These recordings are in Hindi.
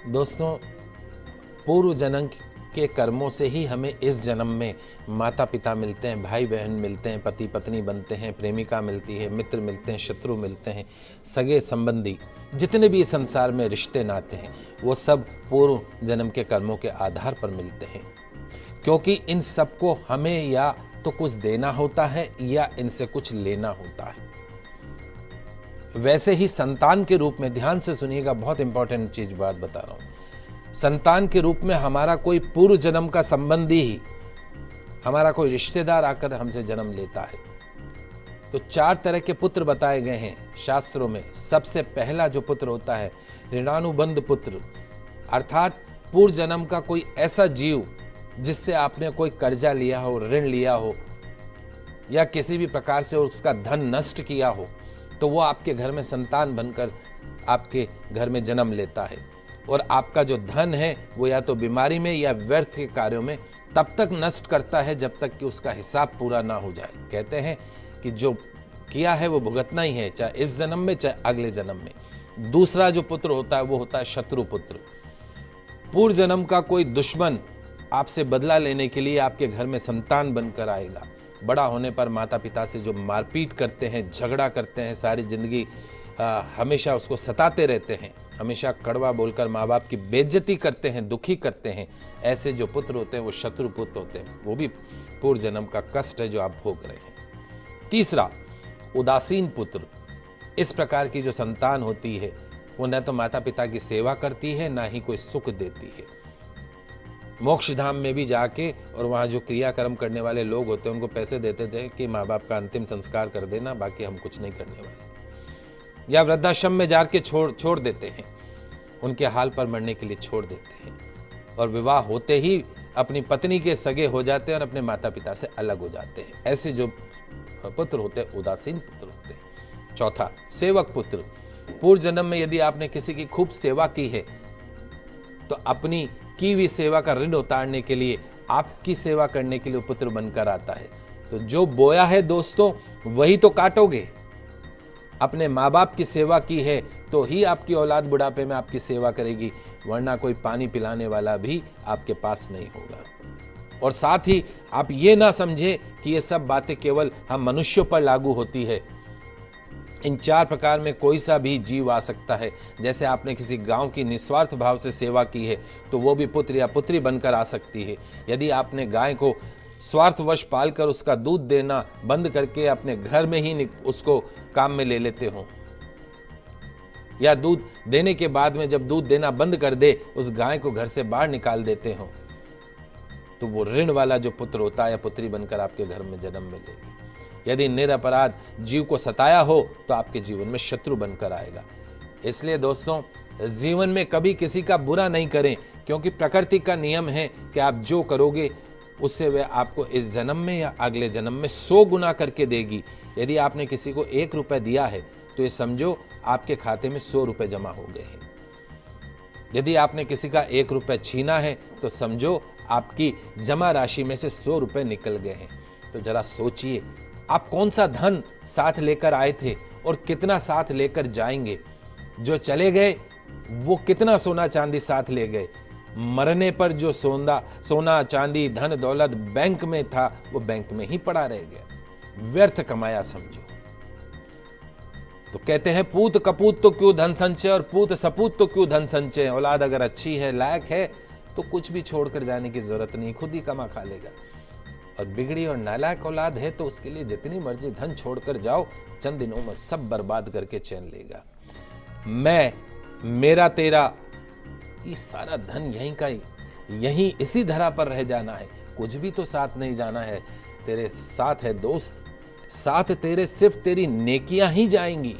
दोस्तों, पूर्व जन्म के कर्मों से ही हमें इस जन्म में माता पिता मिलते हैं, भाई बहन मिलते हैं, पति पत्नी बनते हैं, प्रेमिका मिलती है, मित्र मिलते हैं, शत्रु मिलते हैं, सगे संबंधी जितने भी इस संसार में रिश्ते नाते हैं वो सब पूर्व जन्म के कर्मों के आधार पर मिलते हैं। क्योंकि इन सबको हमें या तो कुछ देना होता है या इनसे कुछ लेना होता है। वैसे ही संतान के रूप में, ध्यान से सुनिएगा, बहुत इंपॉर्टेंट चीज बात बता रहा हूं। संतान के रूप में हमारा कोई पूर्व जन्म का संबंधी ही, हमारा कोई रिश्तेदार आकर हमसे जन्म लेता है। तो 4 तरह के पुत्र बताए गए हैं शास्त्रों में। सबसे पहला जो पुत्र होता है ऋणानुबंध पुत्र, अर्थात पूर्व जन्म का कोई ऐसा जीव जिससे आपने कोई कर्जा लिया हो, ऋण लिया हो या किसी भी प्रकार से उसका धन नष्ट किया हो, तो वो आपके घर में संतान बनकर आपके घर में जन्म लेता है। और आपका जो धन है वो या तो बीमारी में या व्यर्थ के कार्यों में तब तक नष्ट करता है जब तक कि उसका हिसाब पूरा ना हो जाए। कहते हैं कि जो किया है वो भुगतना ही है, चाहे इस जन्म में चाहे अगले जन्म में। दूसरा जो पुत्र होता है वो होता है शत्रु पुत्र। पूर्व जन्म का कोई दुश्मन आपसे बदला लेने के लिए आपके घर में संतान बनकर आएगा। बड़ा होने पर माता पिता से जो मारपीट करते हैं, झगड़ा करते हैं, सारी जिंदगी हमेशा उसको सताते रहते हैं, हमेशा कड़वा बोलकर माँ बाप की बेइज्जती करते हैं, दुखी करते हैं, ऐसे जो पुत्र होते हैं वो शत्रु पुत्र होते हैं। वो भी पूर्व जन्म का कष्ट है जो आप भोग रहे हैं। तीसरा, उदासीन पुत्र। इस प्रकार की जो संतान होती है वो न तो माता पिता की सेवा करती है, ना ही कोई सुख देती है। मोक्ष धाम में भी जाके और वहाँ जो क्रियाकर्म करने वाले लोग होते हैं उनको पैसे देते थे कि माँ बाप का अंतिम संस्कार कर देना, बाकी हम कुछ नहीं करने वाले। या वृद्धाश्रम में जाके छोड़ देते हैं, उनके हाल पर मरने के लिए छोड़ देते हैं। और विवाह होते ही अपनी पत्नी के सगे हो जाते हैं और अपने माता पिता से अलग हो जाते हैं। ऐसे जो पुत्र होते हैं उदासीन पुत्र होते हैं। चौथा, सेवक पुत्र। पूर्व जन्म में यदि आपने किसी की खूब सेवा की है तो अपनी की हुई सेवा का ऋण उतारने के लिए, आपकी सेवा करने के लिए पुत्र बनकर आता है। तो जो बोया है दोस्तों वही तो काटोगे। अपने माँ बाप की सेवा की है तो ही आपकी औलाद बुढ़ापे में आपकी सेवा करेगी, वरना कोई पानी पिलाने वाला भी आपके पास नहीं होगा। और साथ ही आप ये ना समझे कि ये सब बातें केवल हम मनुष्यों पर लागू होती है। इन 4 प्रकार में कोई सा भी जीव आ सकता है। जैसे आपने किसी गांव की निस्वार्थ भाव से सेवा की है तो वो भी पुत्र या पुत्री बनकर आ सकती है। यदि आपने गाय को स्वार्थवश पालकर उसका दूध देना बंद करके अपने घर में ही उसको काम में ले लेते हो, या दूध देने के बाद में जब दूध देना बंद कर दे उस गाय को घर से बाहर निकाल देते हो, तो वो ऋण वाला जो पुत्र होता है या पुत्री बनकर आपके घर में जन्म मिलेगी। यदि निरपराध जीव को सताया हो तो आपके जीवन में शत्रु बनकर आएगा। इसलिए दोस्तों, जीवन में कभी किसी का बुरा नहीं करें, क्योंकि प्रकृति का नियम है कि आप जो करोगे उससे वह आपको इस जन्म में या अगले जन्म में 100 गुना करके देगी। यदि आपने किसी को 1 रुपए दिया है तो ये समझो आपके खाते में 100 रुपए जमा हो गए हैं। यदि आपने किसी का 1 रुपए छीना है तो समझो आपकी जमा राशि में से 100 रुपए निकल गए हैं। तो जरा सोचिए, आप कौन सा धन साथ लेकर आए थे और कितना साथ लेकर जाएंगे। जो चले गए वो कितना सोना चांदी साथ ले गए। मरने पर जो सोना चांदी धन दौलत बैंक में था वो बैंक में ही पड़ा रह गया, व्यर्थ कमाया समझो। तो कहते हैं पूत कपूत तो क्यों धन संचय और पूत सपूत तो क्यों धन संचय। औलाद अगर अच्छी है, लायक है, तो कुछ भी छोड़कर जाने की जरूरत नहीं, खुद ही कमा खा लेगा। और बिगड़ी और नालायक औलाद है तो उसके लिए जितनी मर्जी धन छोड़कर जाओ, चंद दिनों में सब बर्बाद करके चैन लेगा। मैं, मेरा, तेरा, ये सारा धन यहीं का यहीं इसी धरा पर रह जाना है, कुछ भी तो साथ नहीं जाना है। तेरे साथ है दोस्त, साथ तेरे सिर्फ तेरी नेकियां ही जाएंगी।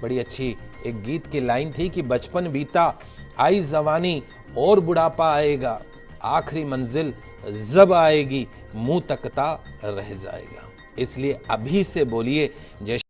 बड़ी अच्छी एक गीत की लाइन थी कि बचपन बीता आई जवानी और बुढ़ापा आएगा, आखिरी मंजिल जब आएगी मुंह तकता रह जाएगा। इसलिए अभी से बोलिए जय